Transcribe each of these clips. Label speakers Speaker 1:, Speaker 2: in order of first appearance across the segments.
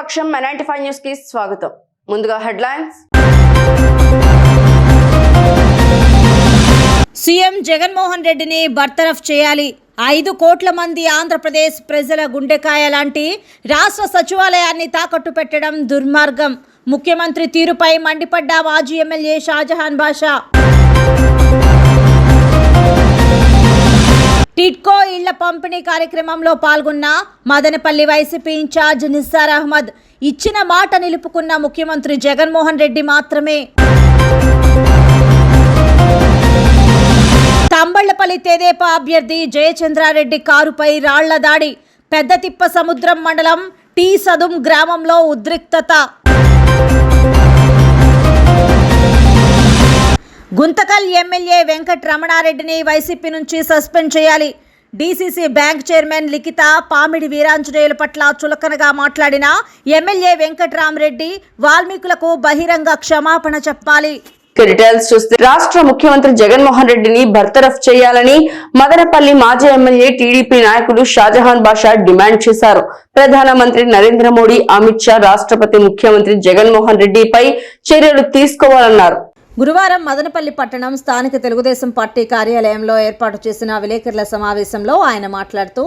Speaker 1: ప్రతిపక్షం M95 news కి స్వాగతం. ముందుగా హెడ్లైన్స్.
Speaker 2: సీఎం జగన్మోహన్ రెడ్డిని బర్తరఫ్ చేయాలి. 5 కోట్ల మంది ఆంధ్రప్రదేశ్ ప్రజల గుండెకాయ లాంటి రాష్ట్ర సచివాలయాన్ని తాకట్టు పెట్టడం దుర్మార్గం. ముఖ్యమంత్రి తీరుపై మండిపడ్డ మాజీ ఎమ్మెల్యే షాజహాన్ బాషా. టిడ్కో ఇళ్ల పంపిణీ కార్యక్రమంలో పాల్గొన్న మదనపల్లి వైసీపీ ఇన్ఛార్జ్ నిస్సార్ అహ్మద్. ఇచ్చిన మాట నిలుపుకున్న ముఖ్యమంత్రి జగన్మోహన్ రెడ్డి మాత్రమే. తంబళ్లపల్లి తెదేపా అభ్యర్థి జయచంద్రారెడ్డి కారుపై రాళ్ల దాడి. పెద్దతిప్ప సముద్రం మండలం టీ సదుం గ్రామంలో ఉద్రిక్తత. గుంతకల్ ఎమ్మెల్యే వెంకట రమణారెడ్డిని వైసీపీ నుంచి సస్పెండ్ చేయాలి. డీసీసీ బ్యాంక్ చైర్మన్ లిఖిత పామిడి వీరాంజనేయుల పట్ల చులకనగా మాట్లాడిన ఎమ్మెల్యే వెంకటరామరెడ్డి వాల్మీకులకు బహిరంగ క్షమాపణ చెప్పాలి.
Speaker 1: డీటెయిల్స్ చూస్తే రాష్ట్ర ముఖ్యమంత్రి జగన్మోహన్ రెడ్డిని బర్తరఫ్ చేయాలని మదనపల్లి మాజీ ఎమ్మెల్యే టీడీపీ నాయకులు షాజహాన్ బాషా డిమాండ్ చేశారు. ప్రధానమంత్రి నరేంద్ర మోడీ, అమిత్ షా రాష్ట్రపతి ముఖ్యమంత్రి జగన్మోహన్ రెడ్డిపై చర్యలు తీసుకోవాలన్నారు.
Speaker 2: గురువారం మదనపల్లి పట్టణం స్థానిక తెలుగుదేశం పార్టీ కార్యాలయంలో ఏర్పాటు చేసిన విలేకరుల సమావేశంలో ఆయన మాట్లాడుతూ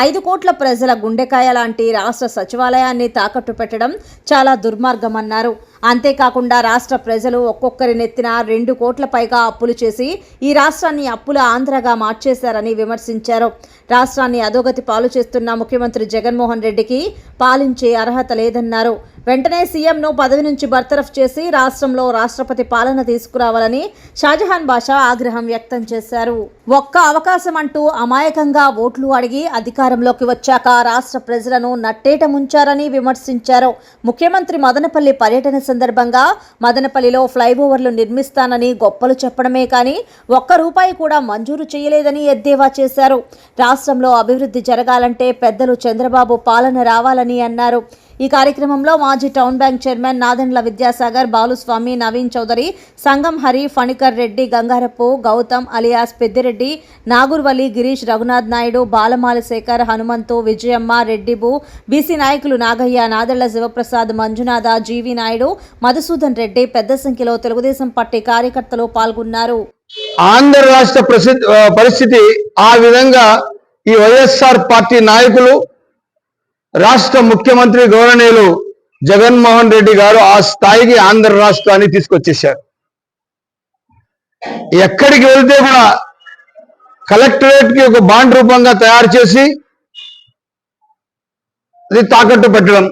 Speaker 2: 5 కోట్ల ప్రజల గుండెకాయ లాంటి రాష్ట్ర సచివాలయాన్ని తాకట్టు పెట్టడం చాలా దుర్మార్గమన్నారు. అంతేకాకుండా రాష్ట్ర ప్రజలు ఒక్కొక్కరి నెత్తిన 2 కోట్ల పైగా అప్పులు చేసి ఈ రాష్ట్రాన్ని అప్పుల ఆంధ్రగా మార్చేశారని విమర్శించారు. రాష్ట్రాన్ని అధోగతి పాలు చేస్తున్న ముఖ్యమంత్రి జగన్మోహన్ రెడ్డికి పాలించే అర్హత లేదన్నారు. వెంటనే సీఎంను పదవి నుంచి బర్తరఫ్ చేసి రాష్ట్రంలో రాష్ట్రపతి పాలన తీసుకురావాలని షాజహాన్ బాషా ఆగ్రహం వ్యక్తం చేశారు. ఒక్క అవకాశం అంటూ అమాయకంగా ఓట్లు అడిగి అధికారంలోకి వచ్చాక రాష్ట్ర ప్రజలను నట్టేట ముంచారని విమర్శించారు. ముఖ్యమంత్రి మదనపల్లి పర్యటన సందర్భంగా మదనపల్లిలో ఫ్లైఓవర్లు నిర్మిస్తానని గొప్పలు చెప్పడమే కానీ ఒక్క రూపాయి కూడా మంజూరు చేయలేదని ఎద్దేవా చేశారు. రాష్ట్రంలో అభివృద్ధి జరగాలంటే పెద్దలు చంద్రబాబు పాలన రావాలని అన్నారు. ఈ కార్యక్రమంలో మాజీ town bank chairman Nadendla Vidyasagar, Baluswamy, Naveen Chowdary, Sangam Hari, Phanikar Reddy, Gangarappu, Gautam alias Peddireddy, Nagurvali, Girish, Raghunath Naidu, Balamala Shekar, Hanumanthu, Vijayamma, Reddibu, BC నాయకులు నాగయ్య, నాదెళ్ల శివప్రసాద్, మంజునాథ, జీవి నాయుడు, మధుసూదన్ రెడ్డి పెద్ద సంఖ్యలో తెలుగుదేశం పార్టీ కార్యకర్తలు పాల్గొన్నారు.
Speaker 3: ఆంధ్ర రాష్ట్ర పరిస్థితి ఆ విధంగా ఈ వైఎస్ఆర్ పార్టీ నాయకులు, రాష్ట్ర ముఖ్యమంత్రి గౌరవనీయులు జగన్మోహన్ రెడ్డి గారు ఆ స్థాయికి ఆంధ్ర రాష్ట్రాన్ని తీసుకొచ్చేశారు. ఎక్కడికి వెళ్తే కూడా కలెక్టరేట్ కి ఒక బాండ్ రూపంగా తయారు చేసి అది తాకట్టు పెట్టడం,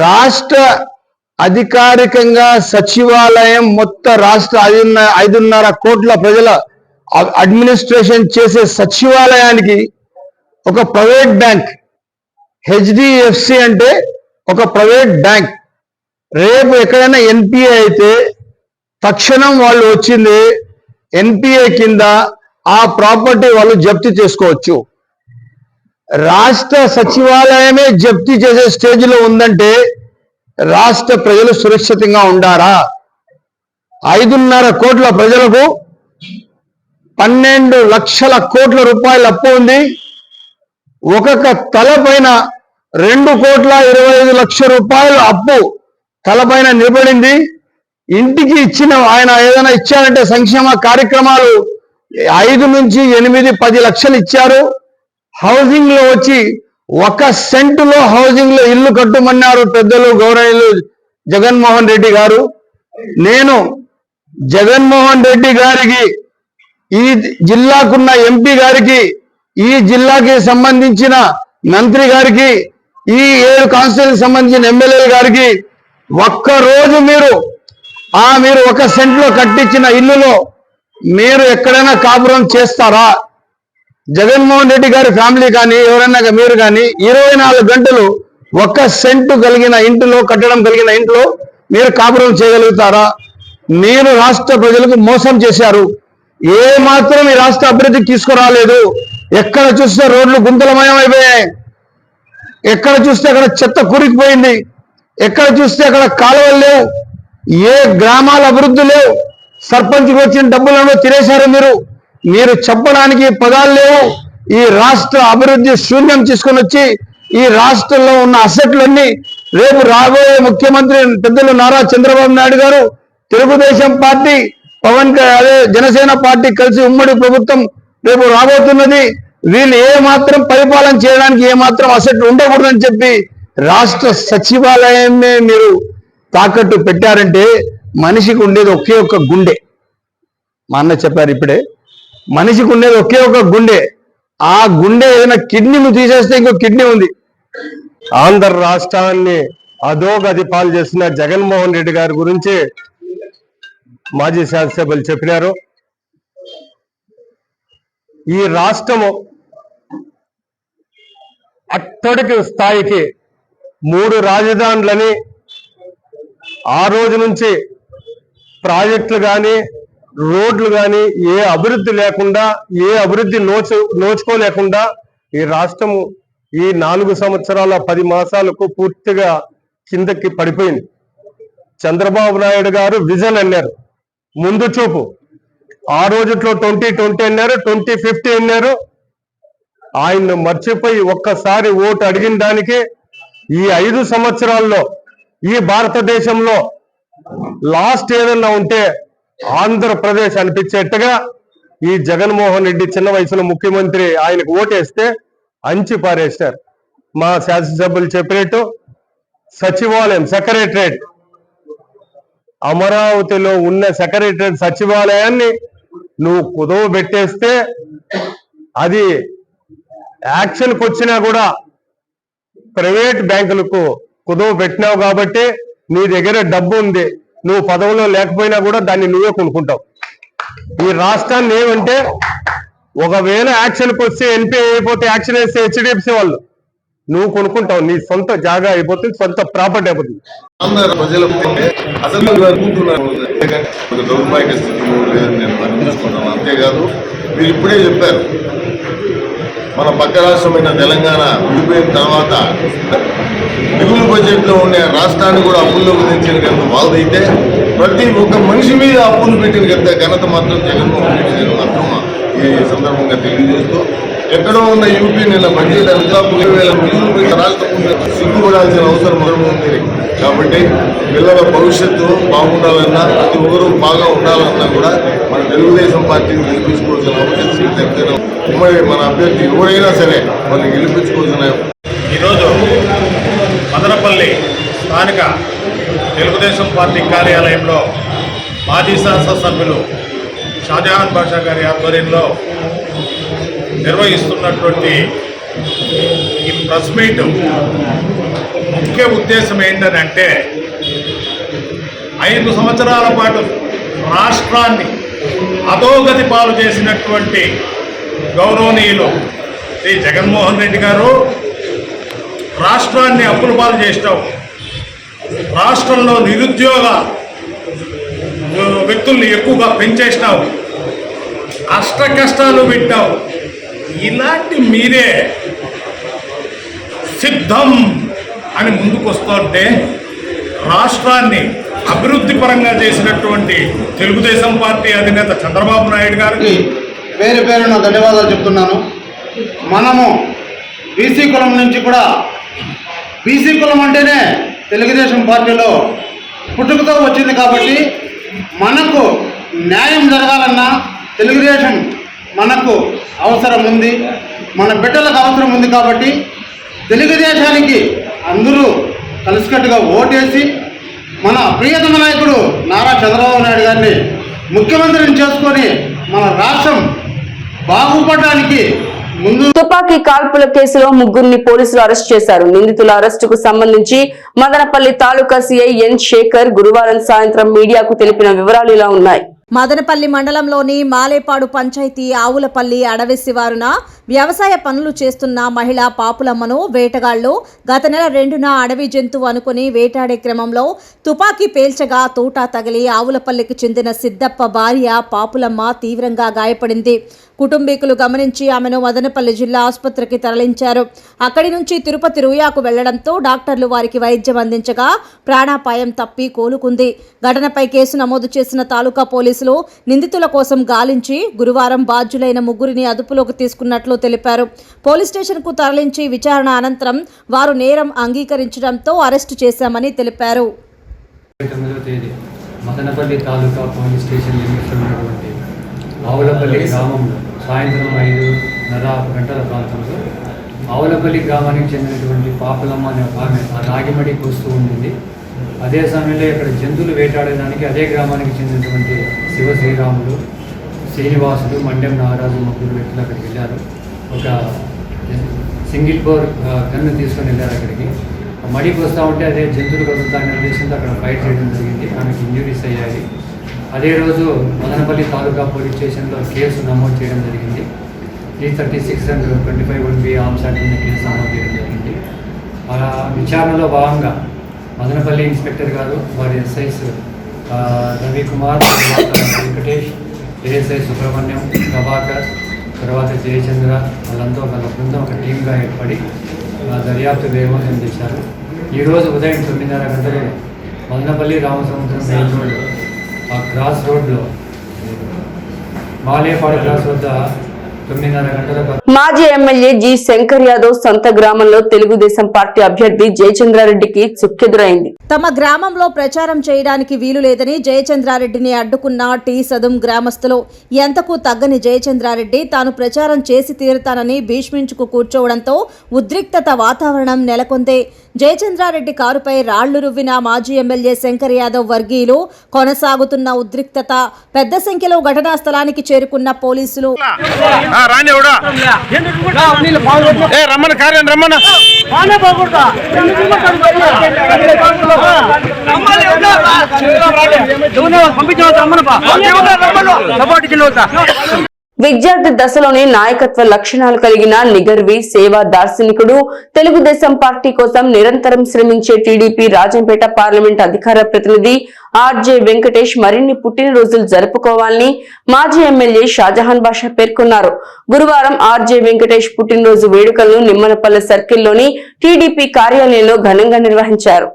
Speaker 3: రాష్ట్ర అధికారికంగా సచివాలయం మొత్తం రాష్ట్ర 5.5 కోట్ల ప్రజల అడ్మినిస్ట్రేషన్ చేసే సచివాలయానికి ఒక ప్రైవేట్ బ్యాంక్, హెచ్డిఎఫ్సి అంటే ఒక ప్రైవేట్ బ్యాంక్, రేపు ఎక్కడైనా ఎన్పిఏ అయితే తక్షణం వాళ్ళు వచ్చింది ఎన్పిఏ కింద ఆ ప్రాపర్టీ వాళ్ళు జప్తీ చేసుకోవచ్చు. రాష్ట్ర సచివాలయమే జప్తీ చేసే స్టేజ్లో ఉందంటే రాష్ట్ర ప్రజలు సురక్షితంగా ఉండారా? 5.5 కోట్ల ప్రజలకు 12 లక్షల కోట్ల రూపాయల అప్పు ఉంది. ఒక్కొక్క తలపైన 2,25 లక్షల రూపాయల అప్పు తలపైన నిలబడింది. ఇంటికి ఇచ్చిన ఆయన ఏదైనా ఇచ్చారంటే సంక్షేమ కార్యక్రమాలు 5 నుంచి 8, 10 లక్షలు ఇచ్చారు. హౌసింగ్ లో వచ్చి 1 సెంటులో హౌసింగ్ లో ఇల్లు కట్టుమన్నారు పెద్దలు గౌరవనీయులు జగన్మోహన్ రెడ్డి గారు. నేను జగన్మోహన్ రెడ్డి గారికి, ఈ జిల్లాకున్న ఎంపీ గారికి, ఈ జిల్లాకి సంబంధించిన మంత్రి గారికి, ఈ 7 కాన్స్టిట్యూన్సీకి సంబంధించిన ఎమ్మెల్యే గారికి ఒక్కరోజు మీరు 1 సెంట్లో కట్టించిన ఇల్లులో మీరు ఎక్కడైనా కాపురం చేస్తారా? జగన్మోహన్ రెడ్డి గారి ఫ్యామిలీ కానీ ఎవరైనా మీరు కానీ 24 గంటలు 1 సెంటు కలిగిన ఇంటిలో, కట్టడం కలిగిన ఇంట్లో మీరు కాపురం చేయగలుగుతారా? మీరు రాష్ట్ర ప్రజలకు మోసం చేశారు. ఏ మాత్రం ఈ రాష్ట్ర అభివృద్ధికి తీసుకురాలేదు. ఎక్కడ చూస్తే రోడ్లు గుంతలమయం అయిపోయాయి, ఎక్కడ చూస్తే అక్కడ చెత్త కూరికిపోయింది, ఎక్కడ చూస్తే అక్కడ కాలువలు లేవు, ఏ గ్రామాల అభివృద్ధి లేవు. సర్పంచ్కి వచ్చిన డబ్బులను తినేశారు మీరు చెప్పడానికి పదాలు లేవు. ఈ రాష్ట్ర అభివృద్ధి శూన్యం తీసుకొని వచ్చి ఈ రాష్ట్రంలో ఉన్న అసెట్లన్నీ రేపు రాబోయే ముఖ్యమంత్రి పెద్దలు నారా చంద్రబాబు నాయుడు గారు, తెలుగుదేశం పార్టీ, అదే జనసేన పార్టీ కలిసి ఉమ్మడి ప్రభుత్వం రేపు రాబోతున్నది. వీళ్ళు ఏ మాత్రం పరిపాలన చేయడానికి ఏ మాత్రం అసెట్లు ఉండకూడదని చెప్పి రాష్ట్ర సచివాలయాన్ని మీరు తాకట్టు పెట్టారంటే మనిషికి ఉండేది ఒకే ఒక్క గుండె. మా అన్న చెప్పారు ఇప్పుడే, మనిషికి ఉండేది ఒకే ఒక గుండె. ఆ గుండె ఏదైనా కిడ్నీని తీసేస్తే ఇంకో కిడ్నీ ఉంది.
Speaker 4: ఆంధ్ర రాష్ట్రాన్ని అధోగతి పాలు చేసిన జగన్మోహన్ రెడ్డి గారి గురించి మాజీ శాసనసభ్యులు చెప్పినారు. ఈ రాష్ట్రము అట్టడికి స్థాయికి 3 రాజధానులని, ఆ రోజు నుంచి ప్రాజెక్టులు కానీ రోడ్లు కానీ ఏ అభివృద్ధి లేకుండా, ఏ అభివృద్ధి నోచుకోలేకుండా ఈ రాష్ట్రము ఈ 4 సంవత్సరాల 10 మాసాలకు పూర్తిగా కిందకి పడిపోయింది. చంద్రబాబు నాయుడు గారు విజన్ అన్నారు, ముందు చూపు. ఆ రోజుట్లో 2020 అన్నారు, 2050 అన్నారు. ఆయన్ను మర్చిపోయి ఒక్కసారి ఓటు అడిగిన దానికి ఈ 5 సంవత్సరాల్లో ఈ భారతదేశంలో లాస్ట్ ఏదన్నా ఉంటే ఆంధ్రప్రదేశ్ అనిపించేట్టుగా ఈ జగన్మోహన్ రెడ్డి చిన్న వయసులో ముఖ్యమంత్రి ఆయనకు ఓటేస్తే అంచి పారేశారు. మా శాసనసభ్యులు చెప్పినట్టు సచివాలయం, సెక్రటరేట్, అమరావతిలో ఉన్న సెక్రటరేట్ సచివాలయాన్ని నువ్వు కుదవ పెట్టేస్తే అది యాక్షన్కి వచ్చినా కూడా ప్రైవేట్ బ్యాంకులకు కుదవ పెట్టినావు కాబట్టి నీ దగ్గర డబ్బు ఉంది, నువ్వు పదవిలో లేకపోయినా కూడా దాన్ని నువ్వే కొనుక్కుంటావు. ఈ రాష్ట్రాన్ని ఏమంటే ఒకవేళ యాక్షన్కి వస్తే ఎన్పీ అయిపోతే యాక్షన్ వేస్తే హెచ్డిఎఫ్సి వాళ్ళు నువ్వు కొనుక్కుంటావు, నీ సొంత జాగా అయిపోతుంది, సొంత ప్రాపర్టీ అయిపోతుంది.
Speaker 5: అసలు దౌర్భాగ్య స్థితిలో లేదని నేను అనిపించుకున్నాను. అంతేకాదు మీరు ఇప్పుడే చెప్పారు, మన పక్క రాష్ట్రమైన తెలంగాణ విడిపోయిన తర్వాత మిగులు బడ్జెట్లో ఉండే రాష్ట్రాన్ని కూడా అప్పుల్లోకి తెచ్చిన ఘనత వాళ్ళదైతే ప్రతి ఒక్క మనిషి మీద అప్పులు పెట్టిన ఘనత మాత్రం జగన్మోహన్ రెడ్డి గారు మాత్రం ఈ సందర్భంగా తెలియజేస్తూ, ఎక్కడో ఉన్న యూపీ నిన్న బడ్జెట్ అంతా 10,000 మిగులు రాష్ట్రం సిగ్గుపడాల్సిన అవసరం ఉంది. కాబట్టి పిల్లల భవిష్యత్తు బాగుండాలన్నా, ప్రతి ఒక్కరూ బాగా ఉండాలన్నా కూడా మన తెలుగుదేశం పార్టీని గెలిపించుకోవాల్సిన అవసరం ఉమ్మడి మన అభ్యర్థి ఎవరైనా సరే వాళ్ళు గెలిపించుకోవాల్సిన.
Speaker 6: ఈరోజు మదనపల్లి స్థానిక తెలుగుదేశం పార్టీ కార్యాలయంలో మాజీ శాసనసభ్యులు షాజహాన్ బాషా గారి ఆధ్వర్యంలో నిర్వహిస్తున్నటువంటి ఈ ప్రెస్ మీట్ ముఖ్య ఉద్దేశం ఏంటంటే 5 సంవత్సరాల పాటు రాష్ట్రాన్ని అధోగతి పాలు చేసినటువంటి గౌరవనీయులు శ్రీ జగన్మోహన్ రెడ్డి గారు రాష్ట్రాన్ని అప్పుల పాలు చేసినావు, రాష్ట్రంలో నిరుద్యోగ వ్యక్తుల్ని ఎక్కువగా పెంచేసినావు, అష్ట కష్టాలు పెట్టావు. ఇలాంటి మీరే సిద్ధం అని ముందుకు వస్తుంటే రాష్ట్రాన్ని అభివృద్ధి పరంగా చేసినటువంటి తెలుగుదేశం పార్టీ అధినేత చంద్రబాబు నాయుడు గారికి
Speaker 7: పేరు పేరున ధన్యవాదాలు చెప్తున్నాను. మనము బీసీ కులం నుంచి కూడా, బీసీ కులం అంటేనే తెలుగుదేశం పార్టీలో పుట్టుకతో వచ్చింది కాబట్టి మనకు న్యాయం జరగాలన్నా తెలుగుదేశం మనకు అవసరం ఉంది, మన బిడ్డలకు అవసరం ఉంది. కాబట్టి తెలుగుదేశానికి అందరూ కలిసికట్టుగా ఓటేసి మన ప్రియతమ నాయకుడు నారా చంద్రబాబు నాయుడు గారిని ముఖ్యమంత్రిని చేసుకొని మన రాష్ట్రం బాగుపడడానికి ముందు.
Speaker 1: తుపాకీ కాల్పుల కేసులో 3గురిని పోలీసులు అరెస్ట్ చేశారు. నిందితుల అరెస్టుకు సంబంధించి మదనపల్లి తాలూకా సిఐ ఎన్ శేఖర్ గురువారం సాయంత్రం మీడియాకు తెలిపిన వివరాలు ఇలా ఉన్నాయి.
Speaker 2: మదనపల్లి మండలంలోని మాలేపాడు పంచాయతీ ఆవులపల్లి అడవి శివారున వ్యవసాయ పనులు చేస్తున్న మహిళ పాపులమ్మను వేటగాళ్లు గత నెల 2న అడవి జంతువు అనుకుని వేటాడే క్రమంలో తుపాకీ పేల్చగా తూటా తగిలి ఆవులపల్లికి చెందిన సిద్దప్ప భార్య పాపులమ్మ తీవ్రంగా గాయపడింది. కుటుంబీకులు గమనించి ఆమెను మదనపల్లి జిల్లా ఆసుపత్రికి తరలించారు. అక్కడి నుంచి తిరుపతి రూయాకు వెళ్లడంతో డాక్టర్లు వారికి వైద్యం అందించగా ప్రాణాపాయం తప్పి కోలుకుంది. ఘటనపై కేసు నమోదు చేసిన తాలూకా పోలీసులు నిందితుల కోసం గాలించి గురువారం బాధ్యులైన 3గురిని అదుపులోకి తీసుకున్నట్లు తెలిపారు. పోలీస్ స్టేషన్కు తరలించి విచారణ అనంతరం వారు నేరం అంగీకరించడంతో అరెస్టు చేశామని తెలిపారు.
Speaker 8: మదనపల్లి తాలూకా పోలీస్ స్టేషన్ లిమిట్లో ఉన్నటువంటి ఆవులపల్లి గ్రామంలో సాయంత్రం 5:30 గంటల ప్రాంతంలో ఆవులపల్లి గ్రామానికి చెందినటువంటి పాపలమ్మ అనే ఆమె ఆ రాగిమడి కూస్తూ ఉండింది. అదే సమయంలో ఇక్కడ జంతువులు వేటాడడానికి అదే గ్రామానికి చెందినటువంటి శ్రీరాములు, శ్రీనివాసులు, మండ్యం నాగరాజు ముగ్గురు వ్యక్తులు అక్కడికి వెళ్ళారు. ఒక సింగిల్ బోర్ గన్ను తీసుకొని వెళ్ళారు. అక్కడికి మడికి వస్తూ ఉంటే అదే జంతువులు కదులుతాయనే ఉద్దేశంతో అక్కడ ఫైట్ చేయడం జరిగింది. ఆమెకు ఇంజురీస్ అయ్యాయి. అదే రోజు మదనపల్లి తాలూకా పోలీస్ స్టేషన్లో కేసు నమోదు చేయడం జరిగింది. 336 and 25(1)B ఆర్మ్స్ యాక్ట్ కింద కేసు నమోదు చేయడం జరిగింది. ఆ విచారణలో భాగంగా మదనపల్లి ఇన్స్పెక్టర్ గారు, వారి ఎస్ఐస్ రవికుమార్, వెంకటేష్, ఏఎస్ఐ సుబ్రహ్మణ్యం, ప్రభాకర్, తర్వాత జయచంద్ర వాళ్ళంతా ఒక బృందం ఒక టీమ్గా ఏర్పడి దర్యాప్తు వేగవంతం చేశారు. ఈరోజు ఉదయం 9:30 గంటలు మదనపల్లి రామసముద్రం మెయిన్ రోడ్ ఆ క్రాస్ రోడ్లో బాలేపాడు క్రాస్ వద్ద 9:30 గంటలకు
Speaker 1: మాజీ ఎమ్మెల్యే జి శంకర్ యాదవ్ సొంత గ్రామంలో తెలుగుదేశం పార్టీ అభ్యర్థి జయచంద్రారెడ్డికి చుక్కెదురైంది.
Speaker 2: తమ గ్రామంలో ప్రచారం చేయడానికి వీలు లేదని జయచంద్రారెడ్డిని అడ్డుకున్న టీ సదుం గ్రామస్తులు ఎంతకు తగ్గని జయచంద్రారెడ్డి తాను ప్రచారం చేసి తీరుతానని భీష్మించుకు కూర్చోవడంతో ఉద్రిక్తత వాతావరణం నెలకొంది. జయచంద్రారెడ్డి కారుపై రాళ్లు రువ్విన మాజీ ఎమ్మెల్యే శంకర్ యాదవ్ వర్గీయులు. కొనసాగుతున్న ఉద్రిక్తత పెద్ద సంఖ్యలో ఘటనా స్థలానికి చేరుకున్న పోలీసులు
Speaker 1: విద్యార్థి దశలోని నాయకత్వ లక్షణాలు కలిగిన నిగర్వి, సేవా దార్శనికుడు, తెలుగుదేశం పార్టీ కోసం నిరంతరం శ్రమించే టీడీపీ రాజంపేట పార్లమెంట్ అధికార ప్రతినిధి ఆర్జే వెంకటేష్ మరిన్ని పుట్టినరోజులు జరుపుకోవాలని మాజీ ఎమ్మెల్యే షాజహాన్ బాషా పేర్కొన్నారు. గురువారం ఆర్జే వెంకటేష్ పుట్టినరోజు వేడుకలను నిమ్మనపల్లె సర్కిల్లోని టీడీపీ కార్యాలయంలో ఘనంగా నిర్వహించారు.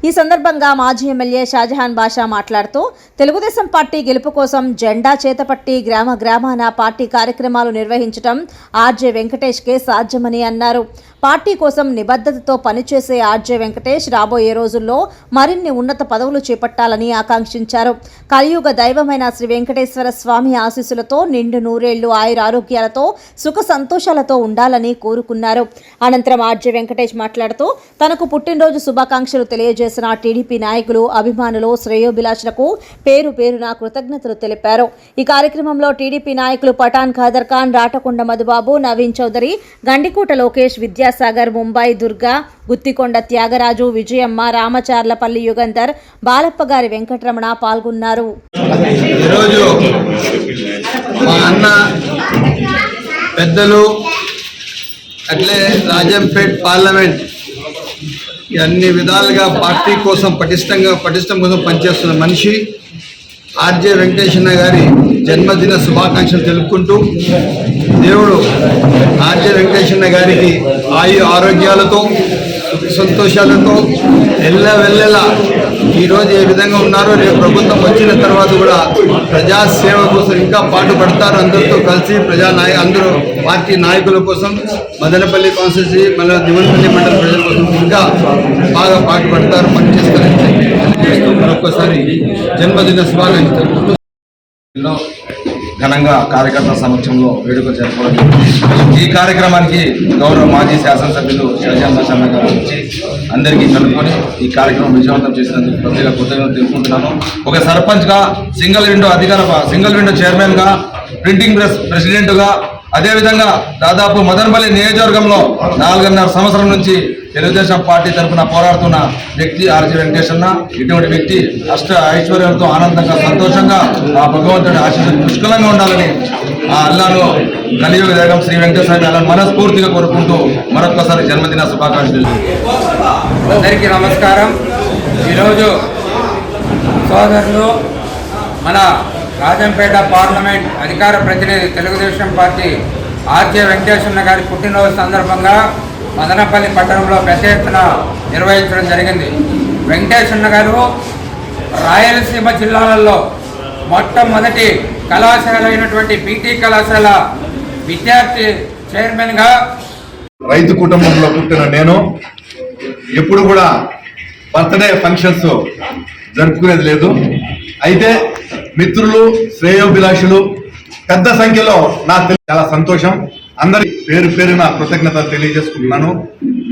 Speaker 2: ఈ సందర్భంగా మాజీ ఎమ్మెల్యే షాజహాన్ బాషా మాట్లాడుతూ తెలుగుదేశం పార్టీ గెలుపు కోసం జెండా చేతపట్టి గ్రామ గ్రామాన పార్టీ కార్యక్రమాలు నిర్వహించడం ఆర్జే వెంకటేష్కే సాధ్యమని అన్నారు. పార్టీ కోసం నిబద్ధతతో పనిచేసే ఆర్జే వెంకటేష్ రాబోయే రోజుల్లో మరిన్ని ఉన్నత పదవులు చేపట్టాలని ఆకాంక్షించారు. కలియుగ దైవమైన శ్రీ వెంకటేశ్వర స్వామి ఆశీస్సులతో నిండు నూరేళ్లు ఆయురారోగ్యాలతో సుఖ సంతోషాలతో ఉండాలని కోరుకున్నారు. అనంతరం ఆర్జే వెంకటేష్ మాట్లాడుతూ తనకు పుట్టినరోజు శుభాకాంక్షలు తెలియజేసిన టీడీపీ నాయకులు, అభిమానులు, శ్రేయోభిలాషులకు పేరు పేరున కృతజ్ఞతలు తెలిపారు. ఈ కార్యక్రమంలో టీడీపీ నాయకులు పఠాన్ ఖాదర్ ఖాన్, రాటకొండ మధుబాబు, నవీన్ చౌదరి, గండికోట లోకేష్, విద్యాసాగర్, ముంబై దుర్గా, గుత్తికొండ త్యాగరాజు, విజయమ్మ, రామచార్లపల్లి యుగంధర్, బాలప్పగారి వెంకటరమణ పాల్గొన్నారు.
Speaker 3: ఈరోజు మా అన్న పెద్దలు అట్లే రాజంపేట్ పార్లమెంట్ అన్ని విధాలుగా పార్టీ కోసం పటిష్టం కోసం పనిచేస్తున్న మనిషి ఆర్జే వెంకటేశ్వర గారి జన్మదిన శుభాకాంక్షలు తెలుపుకుంటూ దేవుడు ఆర్జే వెంకటేశ్వర గారికి ఆరోగ్యాలతో సంతోషాలతో ఎల్లవెల్లెలా ఈరోజు ఏ విధంగా ఉన్నారో రేపు ప్రభుత్వం వచ్చిన తర్వాత కూడా ప్రజాసేవ కోసం ఇంకా పాటుపడతారు. అందరితో కలిసి అందరూ పార్టీ నాయకుల కోసం, మదనపల్లి కాన్స్టిట్యూన్సీ, మళ్ళీ దివనపల్లి మండల ప్రజల కోసం ఇంకా బాగా పాటుపడతారు, పనిచేస్తారని మరొకసారి జన్మదిన శుభాకాంక్షలు.
Speaker 9: ఘనంగా కార్యకర్తల సమక్షంలో వేడుక జరపడం. ఈ కార్యక్రమానికి గౌరవ మాజీ శాసనసభ్యులు షాజహాన్ బాషా గారు వచ్చి అందరికీ కలుపుకొని ఈ కార్యక్రమం విజయవంతం చేసినందుకు ప్రత్యేక కృతజ్ఞతలు తెలుపుకుంటున్నాను. ఒక సర్పంచ్గా, సింగిల్ విండో చైర్మన్గా, ప్రింటింగ్ ప్రెస్ ప్రెసిడెంట్గా, అదేవిధంగా దాదాపు మదనపల్లి నియోజకవర్గంలో 4.5 సంవత్సరం నుంచి తెలుగుదేశం పార్టీ తరఫున పోరాడుతున్న వ్యక్తి ఆర్జే వెంకటేశ్వర. ఇటువంటి వ్యక్తి అష్ట ఐశ్వర్యాలతో ఆనందంగా, సంతోషంగా ఆ భగవంతుడి ఆశీస్సులు పుష్కలంగా ఉండాలని ఆ అల్లాను కలియుగ దైవం శ్రీ వెంకటేశ్వర అల్లాను మనస్ఫూర్తిగా కోరుకుంటూ మరొకసారి జన్మదిన శుభాకాంక్షలు.
Speaker 10: అందరికీ నమస్కారం. ఈరోజు సోదరులు మన రాజంపేట పార్లమెంట్ అధికార ప్రతినిధి తెలుగుదేశం పార్టీ ఆర్జే వెంకటేశ్వర గారి పుట్టినరోజు సందర్భంగా మదనపల్లి పట్టణంలో పెద్ద ఎత్తున నిర్వహించడం జరిగింది. వెంకటేశ్వర గారు రాయలసీమ జిల్లాలలో మొట్టమొదటి కళాశాల అయినటువంటి పీటీ కళాశాల విద్యార్థి చైర్మన్గా
Speaker 9: రైతు కుటుంబంలో పుట్టిన నేను ఎప్పుడు కూడా బర్త్డే ఫంక్షన్స్ జరుపుకునేది లేదు. అయితే మిత్రులు, శ్రేయోభిలాషులు పెద్ద సంఖ్యలో నాకు చాలా సంతోషం. అందరి పేరు పేరున కృతజ్ఞతలు తెలియజేసుకుంటున్నాను.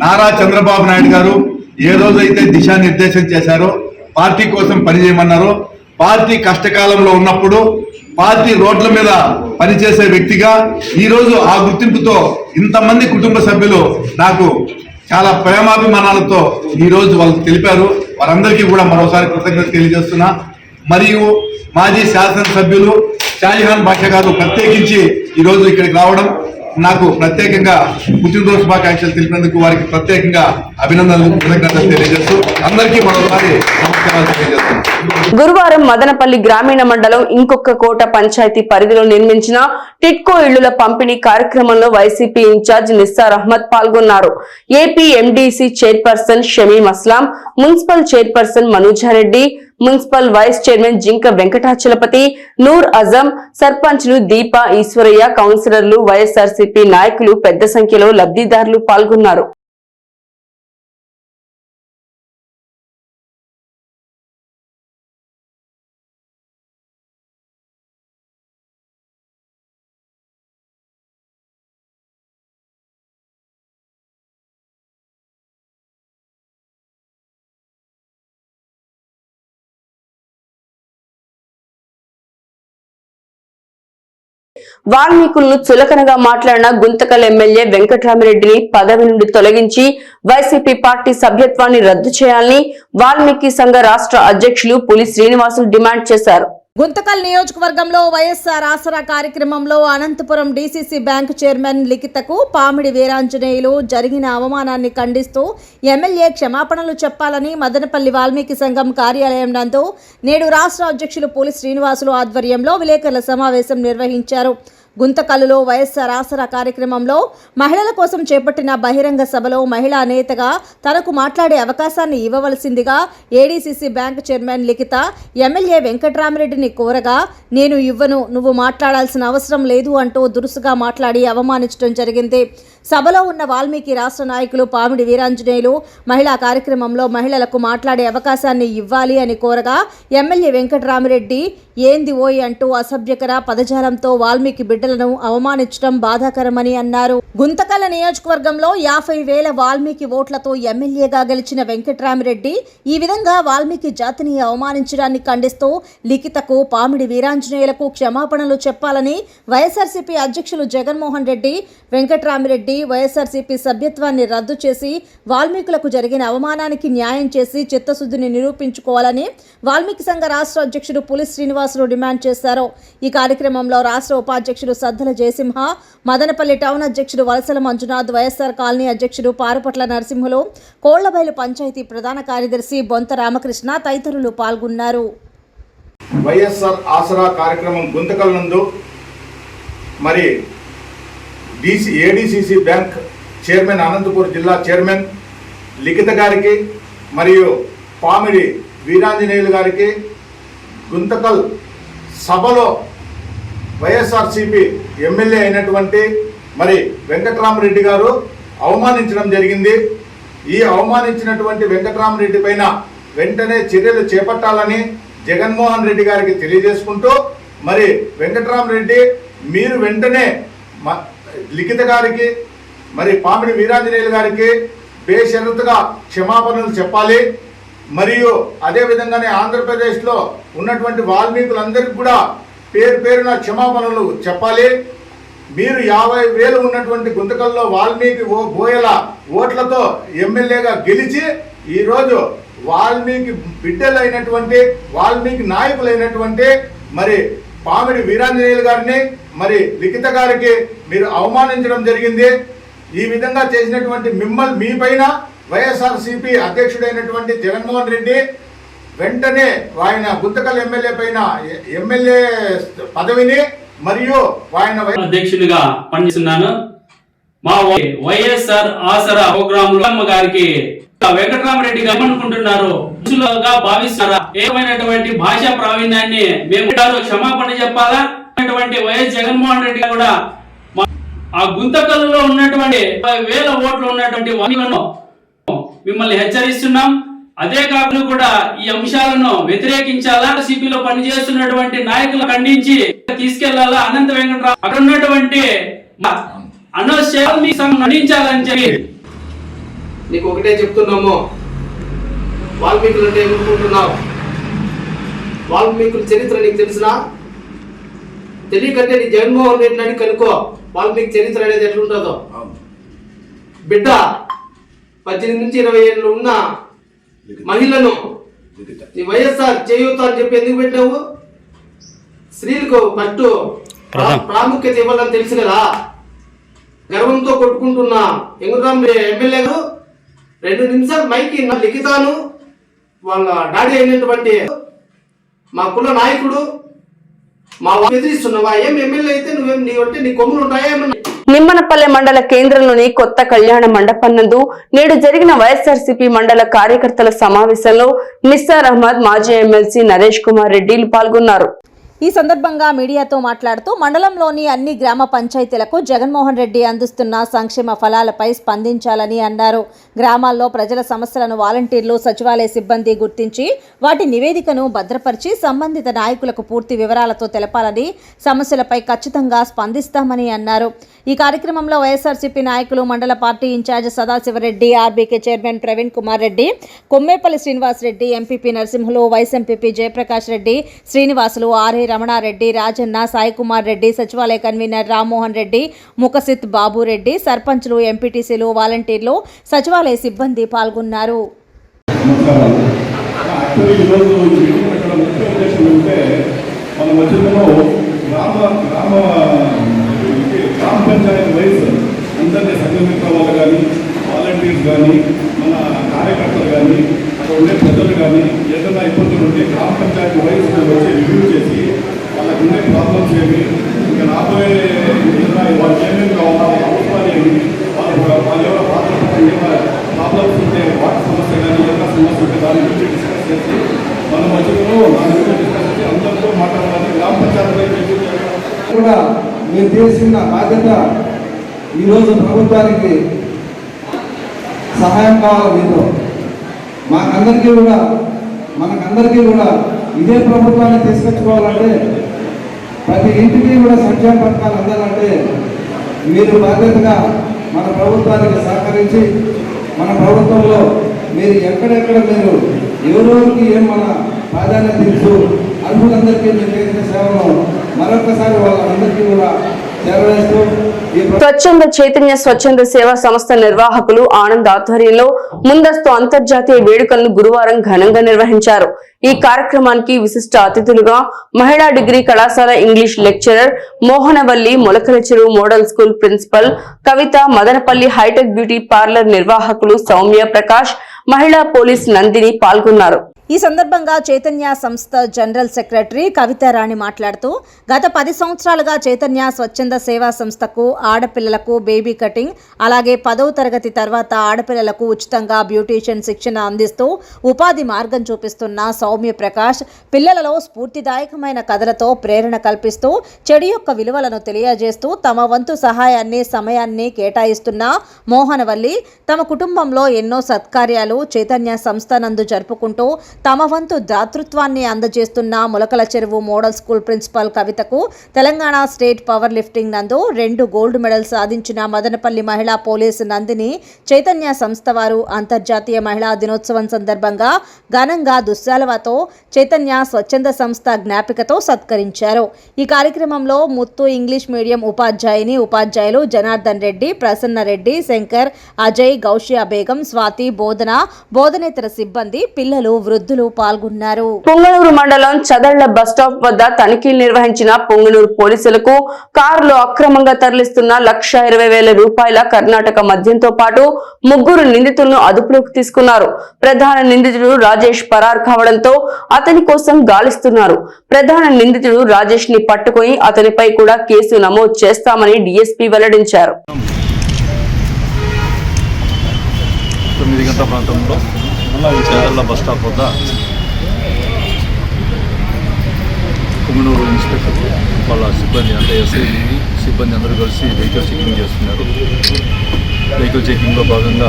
Speaker 9: నారా చంద్రబాబు నాయుడు గారు ఏ రోజైతే దిశానిర్దేశం చేశారో, పార్టీ కోసం పనిచేయమన్నారో, పార్టీ కష్టకాలంలో ఉన్నప్పుడు పార్టీ రోడ్ల మీద పనిచేసే వ్యక్తిగా ఈరోజు ఆ గుర్తింపుతో ఇంతమంది కుటుంబ సభ్యులు నాకు చాలా ప్రేమాభిమానాలతో ఈరోజు వాళ్ళు తెలిపారు. వారందరికీ కూడా మరోసారి కృతజ్ఞత తెలియజేస్తున్నా. మరియు మాజీ శాసనసభ్యులు షాజహాన్ బాషా గారు ప్రత్యేకించి ఈరోజు ఇక్కడికి రావడం, నాకు ప్రత్యేకంగా పుట్టినరోజు శుభాకాంక్షలు తెలిపినందుకు వారికి ప్రత్యేకంగా అభినందనలు, కృతజ్ఞతలు తెలియజేస్తూ అందరికీ మరోసారి నమస్కారాలు తెలియజేస్తున్నాను.
Speaker 1: గురువారం మదనపల్లి గ్రామీణ మండలం ఇంకొక కోట పంచాయతీ పరిధిలో నిర్మించిన టిట్కో ఇళ్లుల పంపిణీ కార్యక్రమంలో వైసీపీ ఇన్ఛార్జ్ నిస్సార్ అహ్మద్ పాల్గొన్నారు. AP MDC chairperson Shamim Aslam, municipal chairperson Manujareddy, municipal vice chairman Jinka Venkatachalapathi, Noor అజం, సర్పంచ్లు దీప, ఈశ్వరయ్య, కౌన్సిలర్లు, వైఎస్ఆర్సీపీ నాయకులు పెద్ద సంఖ్యలో లబ్ధిదారులు పాల్గొన్నారు. వాల్మీకులను చులకనగా మాట్లాడిన గుంతకల్ ఎమ్మెల్యే వెంకట్రామిరెడ్డిని పదవి నుండి తొలగించి వైసీపీ పార్టీ సభ్యత్వాన్ని రద్దు చేయాలని వాల్మీకి సంఘ రాష్ట్ర అధ్యక్షులు పులి శ్రీనివాసులు డిమాండ్ చేశారు.
Speaker 2: గుంతకల్ నియోజకవర్గంలో వైఎస్ఆర్ ఆసరా కార్యక్రమంలో అనంతపురం డీసీసీ బ్యాంకు చైర్మన్ లిఖితకు పామిడి వీరాంజనేయులు జరిగిన అవమానాన్ని ఖండిస్తూ ఎమ్మెల్యే క్షమాపణలు చెప్పాలని మదనపల్లి వాల్మీకి సంఘం కార్యాలయం నందు నేడు రాష్ట్ర అధ్యక్షులు పులి శ్రీనివాసులు ఆధ్వర్యంలో విలేకరుల సమావేశం నిర్వహించారు. గుంతకల్లులో వైఎస్ఆర్ ఆసరా కార్యక్రమంలో మహిళల కోసం చేపట్టిన బహిరంగ సభలో మహిళా నేతగా తనకు మాట్లాడే అవకాశాన్ని ఇవ్వవలసిందిగా ఏడీసీసీ బ్యాంకు చైర్మన్ లిఖిత ఎమ్మెల్యే వెంకట్రామిరెడ్డిని కోరగా, నేను ఇవ్వను, నువ్వు మాట్లాడాల్సిన అవసరం లేదు అంటూ దురుసుగా మాట్లాడి అవమానించడం జరిగింది. సభలో ఉన్న వాల్మీకి రాష్ట్ర నాయకులు పామిడి వీరాంజనేయులు మహిళా కార్యక్రమంలో మహిళలకు మాట్లాడే అవకాశాన్ని ఇవ్వాలి అని కోరగా, ఎమ్మెల్యే వెంకట్రామిరెడ్డి ఏంది ఓయ్ అంటూ అసభ్యకర పదజాలంతో వాల్మీకి బిడ్డలను అవమానించడం బాధాకరమని అన్నారు. గుంతకల్ నియోజకవర్గంలో 50,000 వాల్మీకి ఓట్లతో ఎమ్మెల్యేగా గెలిచిన వెంకట్రామిరెడ్డి ఈ విధంగా వాల్మీకి జాతిని అవమానించడాన్ని ఖండిస్తూ లిఖితకు, పామిడి వీరాంజనేయులకు క్షమాపణలు చెప్పాలని వైఎస్ఆర్సీపీ అధ్యక్షులు జగన్మోహన్ రెడ్డి వెంకట్రామిరెడ్డి వైఎస్ఆర్సీపీ సభ్యత్వాన్ని రద్దు చేసి వాల్మీకులకు జరిగిన అవమానానికి న్యాయం చేసి చిత్తశుద్ధిని నిరూపించుకోవాలని వాల్మీకి సంఘ రాష్ట్ర అధ్యక్షుడు పులి శ్రీనివాసులు డిమాండ్ చేశారు. ఈ కార్యక్రమంలో రాష్ట్ర ఉపాధ్యక్షుడు సద్దల జయసింహ, మదనపల్లి టౌన్ అధ్యక్షుడు వలసల మంజునాథ్, వైఎస్ఆర్ కాలనీ అధ్యక్షుడు పారుపట్ల నరసింహులు, కోళ్లబైలు పంచాయతీ ప్రధాన కార్యదర్శి బొంత రామకృష్ణ తదితరులు పాల్గొన్నారు.
Speaker 6: వైఎస్ఆర్ ఆసరా కార్యక్రమం గుంతకల్ నందు మరి ఏడీసీసీ బ్యాంక్ చైర్మన్, అనంతపూర్ జిల్లా చైర్మన్ లిఖిత గారికి మరియు పామిడి వీరాంజనేయులు గారికి గుంతకల్ సభలో వైఎస్ఆర్సీపీ ఎమ్మెల్యే అయినటువంటి మరి వెంకట్రామరెడ్డి గారు అవమానించడం జరిగింది. ఈ అవమానించినటువంటి వెంకట్రామరెడ్డి పైన వెంటనే చర్యలు చేపట్టాలని జగన్మోహన్ రెడ్డి గారికి తెలియజేసుకుంటూ, మరి వెంకట్రామరెడ్డి మీరు వెంటనే లిఖిత గారికి మరి పామిడి వీరాంజనేయులు గారికి బేషరతుగా క్షమాపణలు చెప్పాలి. మరియు అదేవిధంగానే ఆంధ్రప్రదేశ్లో ఉన్నటువంటి వాల్మీకులందరికీ కూడా పేరు పేరున క్షమాపణలు చెప్పాలి. మీరు 50,000 ఉన్నటువంటి గుంతకల్లో వాల్మీకి బోయల ఓట్లతో ఎమ్మెల్యేగా గెలిచి ఈరోజు వాల్మీకి బిడ్డలైనటువంటి వాల్మీకి నాయకులైనటువంటి మరి పామిడి వీరాంజనేయులు గారిని మరి లిఖిత గారికి మీరు అవమానించడం జరిగింది. ఈ విధంగా చేసినటువంటి మీ పైన వైఎస్ఆర్సీపీ అధ్యక్షుడైనటువంటి జగన్మోహన్ రెడ్డి వెంటనే ఆయన గుంతకల్ ఎమ్మెల్యే పైన ఎమ్మెల్యే పదవిని మరియు ఆయన
Speaker 11: అధ్యక్షుడిగా పనిచేస్తున్నాను. మా వైఎస్ఆర్ ఆసరా ప్రోగ్రామ్ గారికి వెంకట్రామరెడ్డి గారు ఏమనుకుంటున్నారు, భావిస్తారా? ఏమైనటువంటి భాషా ప్రావీణ్యాన్ని మేము క్షమాపణ చెప్పాలా? వైఎస్ జగన్మోహన్ రెడ్డి కూడా ఆ గుంతకల్లో ఉన్నటువంటి 1000 ఓట్లు ఉన్నటువంటి వాణిలను మిమ్మల్ని హెచ్చరిస్తున్నాం. అదే కాకుండా కూడా ఈ అంశాలను వ్యతిరేకించాలా, సిపిలో పనిచేస్తున్నటువంటి నాయకులు ఖండించి తీసుకెళ్లాలా. అనంత వెంకటరావు అక్కడ ఉన్నటువంటి అనవసరాలు ఖండించాలని చెప్పి
Speaker 7: నీకు ఒకటే చెప్తున్నాము, వాల్మీకులు అంటే ఎన్నుకుంటున్నావు. వాల్మీకుల చరిత్ర నీకు తెలిసినా? తెలియకంటే నీ జగన్మోహన్ రెడ్డిని అని కనుక్కో వాల్మీకి చరిత్ర అనేది ఎట్లుంటుందో. బిడ్డ 18 నుంచి 20 ఏళ్ళు ఉన్న మహిళను ఈ వైఎస్ఆర్ చేయూత అని చెప్పి ఎందుకు పెట్టావు? స్త్రీలకు ఫస్ట్ ప్రాముఖ్యత ఇవ్వాలని తెలుసు కదా. గర్వంతో కొట్టుకుంటున్న ఎంగురామ్ ఎమ్మెల్యే గారు 2 నిమిషాలు మైకి లిఖితాను వాళ్ళ డాడీ అయినటువంటి మా కుల నాయకుడు మా ఎదిరిస్తున్నావా? ఏం ఎమ్మెల్యే అయితే నువ్వేం నీ కొమ్ములు ఉంటాయా ఏమన్నా?
Speaker 1: నిమ్మనపల్లె మండల కేంద్రంలోని కొత్త కళ్యాణ మండపం నందు నేడు జరిగిన వైఎస్ఆర్సీపీ మండల కార్యకర్తల సమావేశంలో నిస్సార్ అహ్మద్, మాజీ ఎమ్మెల్సీ నరేష్ కుమార్ రెడ్డిలు పాల్గొన్నారు.
Speaker 2: ఈ సందర్భంగా మీడియాతో మాట్లాడుతూ మండలంలోని అన్ని గ్రామ పంచాయతీలకు జగన్మోహన్ రెడ్డి అందిస్తున్న సంక్షేమ ఫలాలపై స్పందించాలని అన్నారు. గ్రామాల్లో ప్రజల సమస్యలను వాలంటీర్లు, సచివాలయ సిబ్బంది గుర్తించి వాటి నివేదికను భద్రపరిచి సంబంధిత నాయకులకు పూర్తి వివరాలతో తెలపాలని, సమస్యలపై ఖచ్చితంగా స్పందిస్తామని అన్నారు. ఈ కార్యక్రమంలో వైఎస్ఆర్సీపీ నాయకులు, మండల పార్టీ incharge Sadasiva Reddy, RBK chairman Praveen Kumar Reddy, Kommepalli Srinivas Reddy, MPP Narasimhulu, vice MPP Jayaprakash Reddy, Srinivasulu, RA Ramana Reddy, Rajanna, Sai Kumar Reddy, సచివాలయ కన్వీనర్ రామ్మోహన్ రెడ్డి, ముఖసిత్ బాబురెడ్డి, సర్పంచ్లు, ఎంపీటీసీలు, వాలంటీర్లు, సచివాలయ సిబ్బంది పాల్గొన్నారు.
Speaker 12: గ్రామ పంచాయతీ వయసు అందరినీ సంఘమిత్ర వాళ్ళు కానీ, వాలంటీర్స్ కానీ, మన కార్యకర్తలు కానీ, అక్కడ ఉండే ప్రజలు కానీ ఏదైనా ఇబ్బందులు ఉంటే గ్రామ పంచాయతీ వయసు వచ్చి రివ్యూ చేసి వాళ్ళకు ఉండే ప్రాబ్లమ్స్ ఏమి, ఇంకా రాబోయే ఏదైనా వాళ్ళకి ఏమేమి కావాలా, వాళ్ళ అవసరాలు ఏమి, వాళ్ళు ఎవరో ఏమైనా ప్రాబ్లమ్స్ ఉంటే వాటర్ సమస్య కానీ ఏదైనా సమస్య ఉంటే దాని గురించి డిస్కస్ చేసి మన మధ్యలో దాని గురించి డిస్కస్ చేసి అందరితో మాట్లాడాలని గ్రామ పంచాయతీ
Speaker 13: కూడా మీరు చేసిన బాధ్యత ఈరోజు ప్రభుత్వానికి సహాయం కావాలి. మీతో మనకందరికీ కూడా ఇదే ప్రభుత్వాన్ని తీసుకొచ్చుకోవాలంటే, ప్రతి ఇంటికి కూడా సంక్షేమ పథకాలు అందాలంటే మీరు బాధ్యతగా మన ప్రభుత్వానికి సహకరించి, మన ప్రభుత్వంలో మీరు ఎక్కడెక్కడ మీరు ఎవరికి ఏం మన ప్రాధాన్యత ఇస్తూ అర్హులందరికీ మీరు చేసిన సేవను మరొకసారి వాళ్ళందరికీ కూడా చేరవేస్తూ
Speaker 1: స్వచ్ఛంద చైతన్య స్వచ్ఛంద సేవా సంస్థ నిర్వాహకులు ఆనంద్ ఆధ్వర్యంలో ముందస్తు అంతర్జాతీయ వేడుకలను గురువారం ఘనంగా నిర్వహించారు. ఈ కార్యక్రమానికి విశిష్ట అతిథులుగా మహిళా డిగ్రీ కళాశాల ఇంగ్లీష్ లెక్చరర్ మోహనవల్లి, మొలకల చెరువు మోడల్ స్కూల్ ప్రిన్సిపల్ కవిత, మదనపల్లి హైటెక్ బ్యూటీ పార్లర్ నిర్వాహకులు సౌమ్య ప్రకాష్, మహిళా పోలీస్ నందిని పాల్గొన్నారు.
Speaker 2: ఈ సందర్భంగా చైతన్య సంస్థ జనరల్ సెక్రటరీ కవితారాణి మాట్లాడుతూ, గత 10 సంవత్సరాలుగా చైతన్య స్వచ్ఛంద సేవా సంస్థకు ఆడపిల్లలకు బేబీ కటింగ్, అలాగే 10వ తరగతి తర్వాత ఆడపిల్లలకు ఉచితంగా బ్యూటీషియన్ శిక్షణ అందిస్తూ ఉపాధి మార్గం చూపిస్తున్న సౌమ్య ప్రకాష్, పిల్లలలో స్ఫూర్తిదాయకమైన కథలతో ప్రేరణ కల్పిస్తూ చెడు యొక్క విలువలను తెలియజేస్తూ తమ వంతు సహాయాన్ని, సమయాన్ని కేటాయిస్తున్న మోహనవల్లి, తమ కుటుంబంలో ఎన్నో సత్కార్యాలు చైతన్య సంస్థ నందు జరుపుకుంటూ తమ వంతు దాతృత్వాన్ని అందజేస్తున్న మొలకల చెరువు మోడల్ స్కూల్ ప్రిన్సిపల్ కవితకు, తెలంగాణ స్టేట్ పవర్ లిఫ్టింగ్ నందు 2 గోల్డ్ మెడల్ సాధించిన మదనపల్లి మహిళా పోలీసు నందిని చైతన్య సంస్థ వారు అంతర్జాతీయ మహిళా దినోత్సవం సందర్భంగా ఘనంగా దుశ్శాలవాతో చైతన్య స్వచ్ఛంద సంస్థ జ్ఞాపికతో సత్కరించారు. ఈ కార్యక్రమంలో ముత్తు ఇంగ్లీష్ మీడియం ఉపాధ్యాయులు జనార్దన్ రెడ్డి, ప్రసన్న రెడ్డి, శంకర్, అజయ్, గౌషియా బేగం, స్వాతి, బోధనేతర సిబ్బంది, పిల్లలు, వృద్ధులు పాల్గొన్నారు.
Speaker 1: పొంగనూరు మండలం చదళ్ల బస్టాప్ వద్ద తనిఖీలు నిర్వహించిన పొంగనూరు పోలీసులకు కారులో అక్రమంగా తరలిస్తున్న 1,20,000 రూపాయల కర్ణాటక మద్యంతో పాటు 3 నిందితులను అదుపులోకి తీసుకున్నారు. ప్రధాన నిందితుడు రాజేష్ పరార్ కావడంతో అతని కోసం గాలిస్తున్నారు. ప్రధాన నిందితుడు రాజేష్ ని పట్టుకుని అతనిపై కూడా కేసు నమోదు చేస్తామని డీఎస్పీ వెల్లడించారు.
Speaker 12: 9 గంటల ప్రాంతంలో చేదర్ల బస్ స్టాప్ వద్ద
Speaker 14: పుంగనూరు ఇన్స్పెక్టర్ వాళ్ళ సిబ్బంది అంటే ఎస్ఐ సిబ్బంది అందరూ కలిసి వెహికల్ చెకింగ్ చేస్తున్నారు. వెహికల్ చెకింగ్లో భాగంగా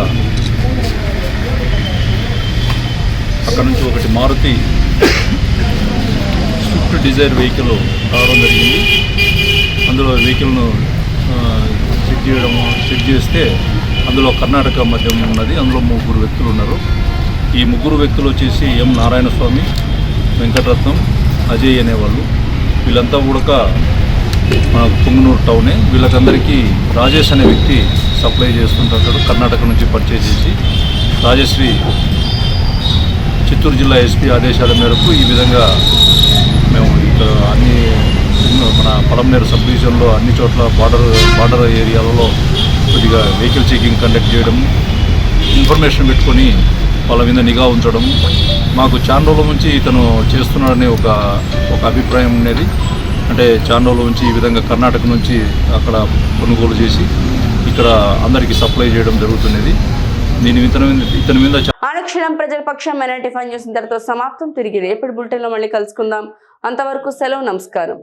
Speaker 14: అక్కడ నుంచి ఒకటి మారుతి స్విఫ్ట్ డిజైర్ వెహికల్ రావడం జరిగింది. అందులో వెహికల్ను చెక్ చేస్తే అందులో కర్ణాటక మద్యం ఉన్నది. అందులో 3 వ్యక్తులు ఉన్నారు. ఈ 3 వ్యక్తులు వచ్చేసి ఎం నారాయణ స్వామి, వెంకటరత్నం, అజయ్ అనేవాళ్ళు. వీళ్ళంతా కూడా మన పుంగనూరు టౌనే. వీళ్ళకందరికీ రాజేష్ అనే వ్యక్తి సప్లై చేస్తుంటాడు. కర్ణాటక నుంచి పర్చేజ్ చేసి రాజశ్రీ చిత్తూరు జిల్లా ఎస్పీ ఆదేశాల మేరకు ఈ విధంగా మేము ఇక్కడ అన్ని మన పలమనేరు సబ్ డివిజన్లో అన్ని చోట్ల బార్డర్ ఏరియాలలో కొద్దిగా వెహికల్ చెకింగ్ కండక్ట్ చేయడం, ఇన్ఫర్మేషన్ పెట్టుకొని వాళ్ళ మీద నిఘా ఉంచడం. మాకు చాలా రోజుల నుంచి ఇతను చేస్తున్నాడనే ఒక అభిప్రాయం ఉండేది. అంటే చాలా రోజుల నుంచి ఈ విధంగా కర్ణాటక నుంచి అక్కడ కొనుగోలు చేసి ఇక్కడ అందరికీ సప్లై చేయడం జరుగుతున్నది. నేను ఇతని మీద
Speaker 1: అనుక్షణం ప్రజల పక్షం మైనారిటీ ఫైవ్ న్యూస్ ఇంతటితో సమాప్తం. తిరిగి రేపటి బులెటిన్లో మళ్ళీ కలుసుకుందాం. అంతవరకు సెలవు, నమస్కారం.